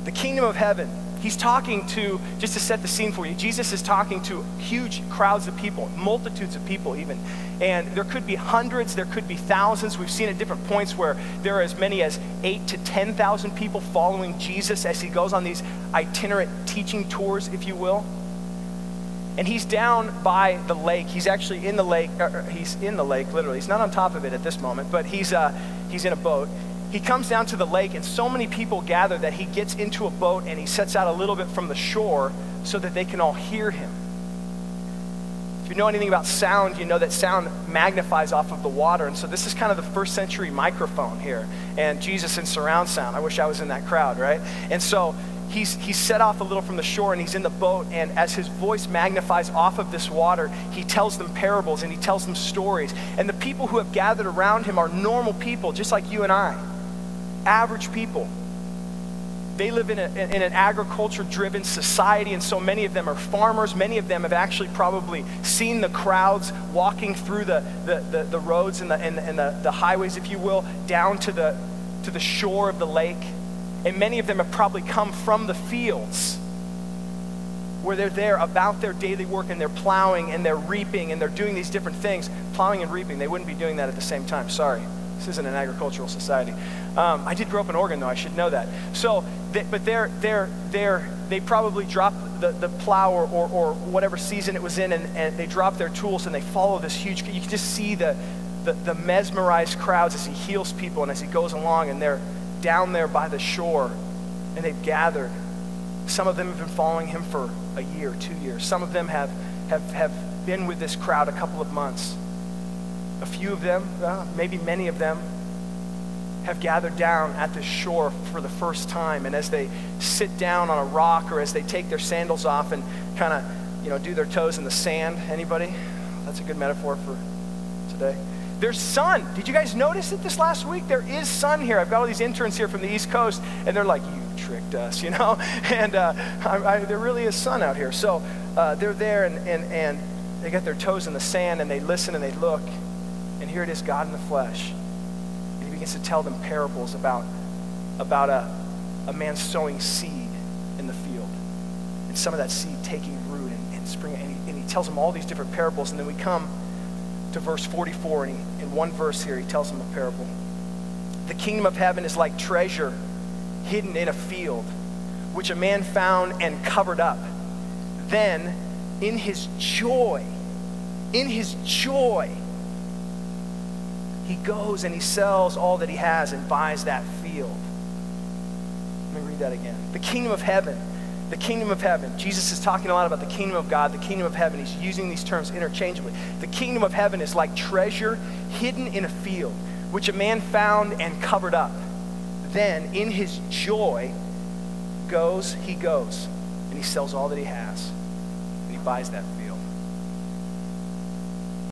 The kingdom of heaven, he's talking to, just to set the scene for you, Jesus is talking to huge crowds of people, multitudes of people even. And there could be hundreds, there could be thousands. We've seen at different points where there are as many as 8,000 to 10,000 people following Jesus as he goes on these itinerant teaching tours, if you will. And he's down by the lake. He's actually in the lake. He's in the lake, literally. He's not on top of it at this moment, but he's in a boat. He comes down to the lake, and so many people gather that he gets into a boat and he sets out a little bit from the shore so that they can all hear him. If you know anything about sound, you know that sound magnifies off of the water. And so this is kind of the first century microphone here. And Jesus in surround sound. I wish I was in that crowd, right? And so he's set off a little from the shore, and he's in the boat, and as his voice magnifies off of this water, he tells them parables and he tells them stories. And the people who have gathered around him are normal people, just like you and I. Average people. They live in an agriculture-driven society, and so many of them are farmers. Many of them have actually probably seen the crowds walking through the roads and the highways, if you will, down to the shore of the lake. And many of them have probably come from the fields where they're there about their daily work, and they're plowing and they're reaping and they're doing these different things. Plowing and reaping, they wouldn't be doing that at the same time. Sorry. This isn't an agricultural society. I did grow up in Oregon, though. I should know that. So, but they probably drop the plow or whatever season it was in, and they drop their tools and they follow this huge. You can just see the mesmerized crowds as he heals people and as he goes along, and they're down there by the shore, and they've gathered. Some of them have been following him for a year, 2 years. Some of them have been with this crowd a couple of months. A few of them, maybe many of them, have gathered down at the shore for the first time. And as they sit down on a rock, or as they take their sandals off and kind of, do their toes in the sand. Anybody? That's a good metaphor for today. There's sun. Did you guys notice it this last week? There is sun here. I've got all these interns here from the East Coast, and they're like, you tricked us, And there really is sun out here. So they're there, and they got their toes in the sand, and they listen and they look. And here it is, God in the flesh. And he begins to tell them parables about a man sowing seed in the field. And some of that seed taking root and springing. And he tells them all these different parables. And then we come to verse 44. And in one verse here, he tells them a parable. The kingdom of heaven is like treasure hidden in a field, which a man found and covered up. Then, in his joy, he goes and he sells all that he has and buys that field. Let me read that again. The kingdom of heaven. Jesus is talking a lot about the kingdom of God, the kingdom of heaven. He's using these terms interchangeably. The kingdom of heaven is like treasure hidden in a field, which a man found and covered up. Then in his joy he goes and he sells all that he has and he buys that field.